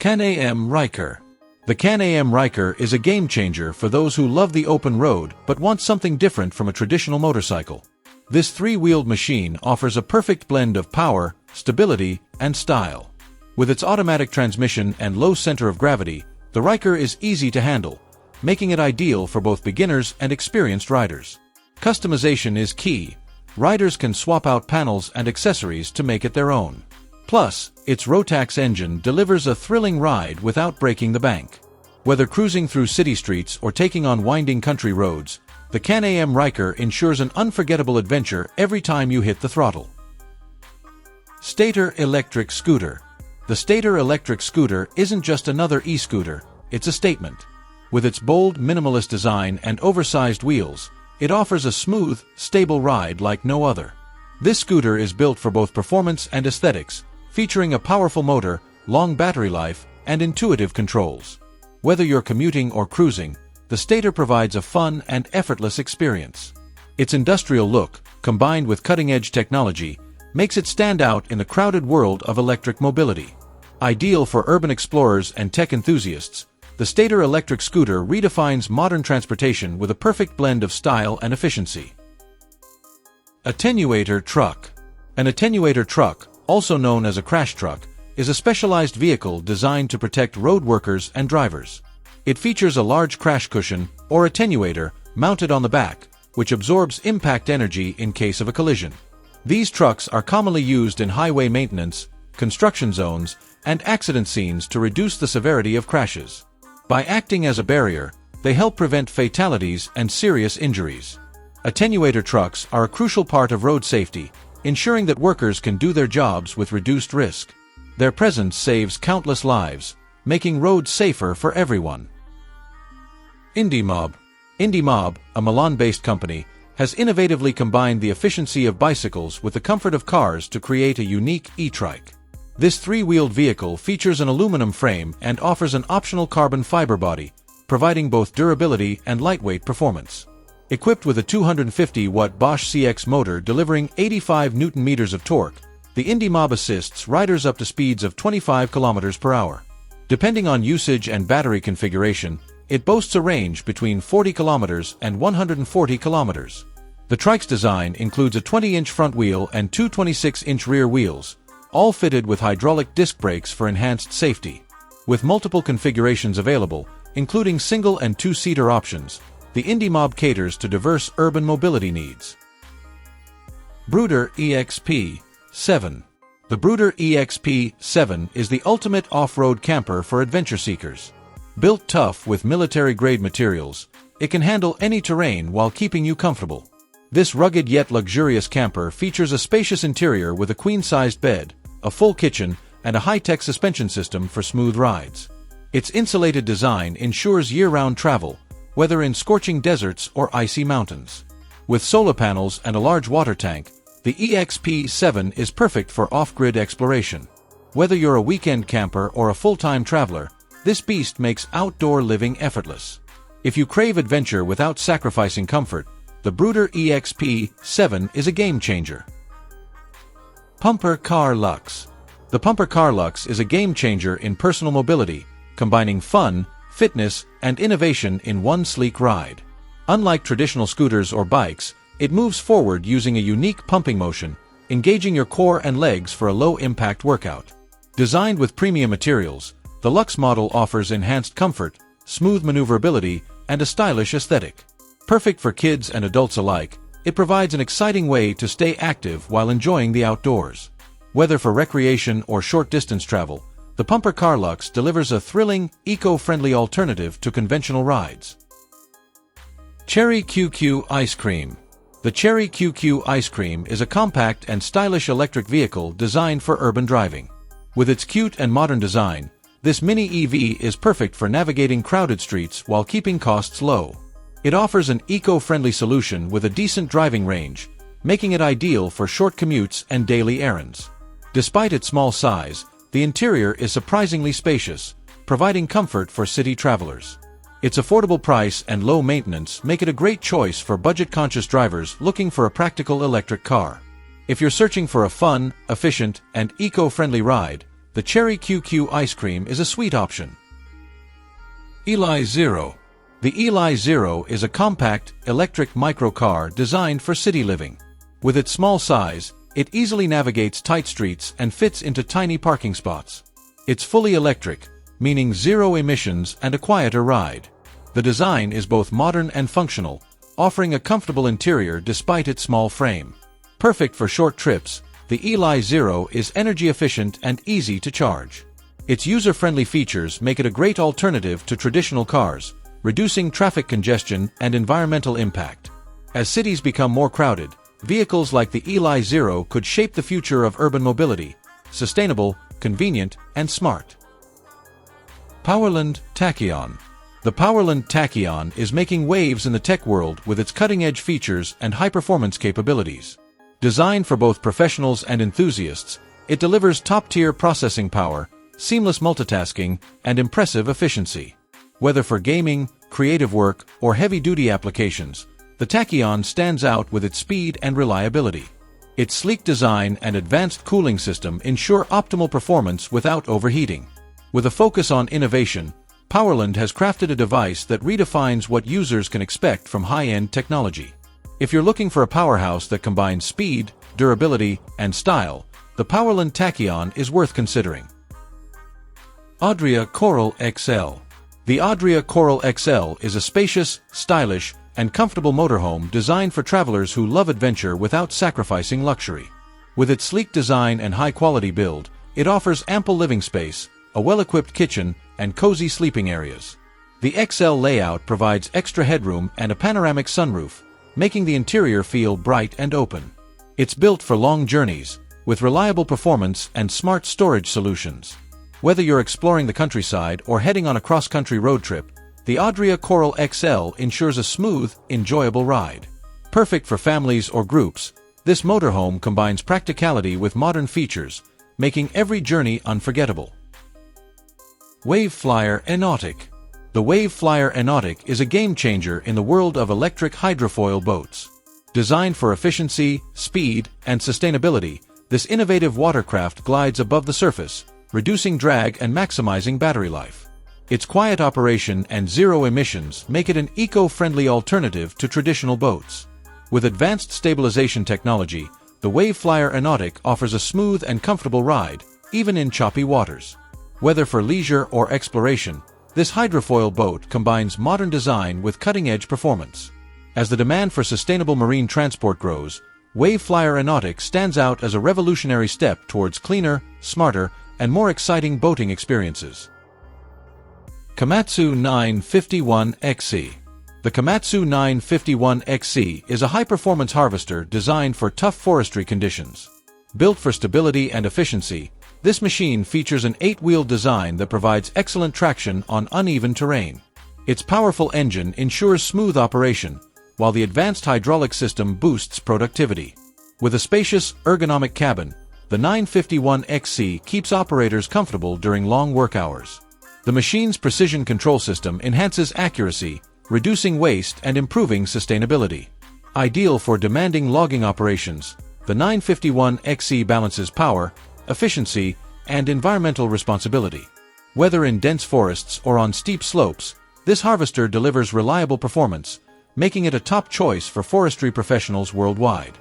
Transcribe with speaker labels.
Speaker 1: Can-Am Ryker. The Can-Am Ryker is a game-changer for those who love the open road but want something different from a traditional motorcycle. This three-wheeled machine offers a perfect blend of power, stability, and style. With its automatic transmission and low center of gravity, the Ryker is easy to handle, making it ideal for both beginners and experienced riders. Customization is key. Riders can swap out panels and accessories to make it their own. Plus, its Rotax engine delivers a thrilling ride without breaking the bank. Whether cruising through city streets or taking on winding country roads, the Can-Am Ryker ensures an unforgettable adventure every time you hit the throttle. Stator Electric Scooter. The Stator Electric Scooter isn't just another e-scooter, it's a statement. With its bold, minimalist design and oversized wheels, it offers a smooth, stable ride like no other. This scooter is built for both performance and aesthetics, featuring a powerful motor, long battery life, and intuitive controls. Whether you're commuting or cruising, the Stator provides a fun and effortless experience. Its industrial look, combined with cutting-edge technology, makes it stand out in the crowded world of electric mobility. Ideal for urban explorers and tech enthusiasts, the Stator electric scooter redefines modern transportation with a perfect blend of style and efficiency. Attenuator Truck. An attenuator truck, also known as a crash truck, is a specialized vehicle designed to protect road workers and drivers. It features a large crash cushion, or attenuator, mounted on the back, which absorbs impact energy in case of a collision. These trucks are commonly used in highway maintenance, construction zones, and accident scenes to reduce the severity of crashes. By acting as a barrier, they help prevent fatalities and serious injuries. Attenuator trucks are a crucial part of road safety, ensuring that workers can do their jobs with reduced risk. Their presence saves countless lives, making roads safer for everyone. Indimob. Indimob, a Milan-based company, has innovatively combined the efficiency of bicycles with the comfort of cars to create a unique e-trike. This three-wheeled vehicle features an aluminum frame and offers an optional carbon fiber body, providing both durability and lightweight performance. Equipped with a 250-watt Bosch CX motor delivering 85 Nm of torque, the Indimob assists riders up to speeds of 25 km per hour. Depending on usage and battery configuration, it boasts a range between 40 km and 140 km. The trike's design includes a 20-inch front wheel and two 26-inch rear wheels, all fitted with hydraulic disc brakes for enhanced safety. With multiple configurations available, including single and two-seater options, the Indimob caters to diverse urban mobility needs. Bruder EXP-7. The Bruder EXP-7 is the ultimate off-road camper for adventure seekers. Built tough with military-grade materials, it can handle any terrain while keeping you comfortable. This rugged yet luxurious camper features a spacious interior with a queen-sized bed, a full kitchen, and a high-tech suspension system for smooth rides. Its insulated design ensures year-round travel, whether in scorching deserts or icy mountains. With solar panels and a large water tank, the EXP-7 is perfect for off-grid exploration. Whether you're a weekend camper or a full-time traveler, this beast makes outdoor living effortless. If you crave adventure without sacrificing comfort, the Bruder EXP-7 is a game-changer. Pumper Car Luxe. The Pumper Car Luxe is a game-changer in personal mobility, combining fun, fitness, and innovation in one sleek ride. Unlike traditional scooters or bikes, it moves forward using a unique pumping motion, engaging your core and legs for a low-impact workout. Designed with premium materials, the Luxe model offers enhanced comfort, smooth maneuverability, and a stylish aesthetic. Perfect for kids and adults alike, it provides an exciting way to stay active while enjoying the outdoors. Whether for recreation or short-distance travel, the Pumper Car Luxe delivers a thrilling, eco-friendly alternative to conventional rides. CHERY QQ Ice Cream. The CHERY QQ Ice Cream is a compact and stylish electric vehicle designed for urban driving. With its cute and modern design, this mini EV is perfect for navigating crowded streets while keeping costs low. It offers an eco-friendly solution with a decent driving range, making it ideal for short commutes and daily errands. Despite its small size, the interior is surprisingly spacious, providing comfort for city travelers. Its affordable price and low maintenance make it a great choice for budget-conscious drivers looking for a practical electric car. If you're searching for a fun, efficient, and eco-friendly ride, the CHERY QQ Ice Cream is a sweet option. Eli ZERO. The Eli ZERO is a compact, electric microcar designed for city living. With its small size, it easily navigates tight streets and fits into tiny parking spots. It's fully electric, meaning zero emissions and a quieter ride. The design is both modern and functional, offering a comfortable interior despite its small frame. Perfect for short trips, the Eli ZERO is energy efficient and easy to charge. Its user-friendly features make it a great alternative to traditional cars, reducing traffic congestion and environmental impact. As cities become more crowded, vehicles like the Eli ZERO could shape the future of urban mobility, sustainable, convenient, and smart. Powerland Tachyon. The Powerland Tachyon is making waves in the tech world with its cutting-edge features and high-performance capabilities. Designed for both professionals and enthusiasts, it delivers top-tier processing power, seamless multitasking, and impressive efficiency. Whether for gaming, creative work, or heavy-duty applications, the Tachyon stands out with its speed and reliability. Its sleek design and advanced cooling system ensure optimal performance without overheating. With a focus on innovation, Powerland has crafted a device that redefines what users can expect from high-end technology. If you're looking for a powerhouse that combines speed, durability, and style, the Powerland Tachyon is worth considering. Adria CORAL XL. The Adria CORAL XL is a spacious, stylish, and comfortable motorhome designed for travelers who love adventure without sacrificing luxury. With its sleek design and high-quality build, it offers ample living space, a well-equipped kitchen, and cozy sleeping areas. The XL layout provides extra headroom and a panoramic sunroof, making the interior feel bright and open. It's built for long journeys, with reliable performance and smart storage solutions. Whether you're exploring the countryside or heading on a cross-country road trip, the Adria CORAL XL ensures a smooth, enjoyable ride. Perfect for families or groups, this motorhome combines practicality with modern features, making every journey unforgettable. WaveFlyer Enautic. The WaveFlyer Enautic is a game-changer in the world of electric hydrofoil boats. Designed for efficiency, speed, and sustainability, this innovative watercraft glides above the surface, reducing drag and maximizing battery life. Its quiet operation and zero emissions make it an eco-friendly alternative to traditional boats. With advanced stabilization technology, the WaveFlyer Enautic offers a smooth and comfortable ride, even in choppy waters. Whether for leisure or exploration, this hydrofoil boat combines modern design with cutting-edge performance. As the demand for sustainable marine transport grows, WaveFlyer Enautic stands out as a revolutionary step towards cleaner, smarter, and more exciting boating experiences. Komatsu 951XC. The Komatsu 951XC is a high-performance harvester designed for tough forestry conditions. Built for stability and efficiency, this machine features an 8-wheel design that provides excellent traction on uneven terrain. Its powerful engine ensures smooth operation, while the advanced hydraulic system boosts productivity. With a spacious, ergonomic cabin, the 951XC keeps operators comfortable during long work hours. The machine's precision control system enhances accuracy, reducing waste and improving sustainability. Ideal for demanding logging operations, the 951XC balances power, efficiency, and environmental responsibility. Whether in dense forests or on steep slopes, this harvester delivers reliable performance, making it a top choice for forestry professionals worldwide.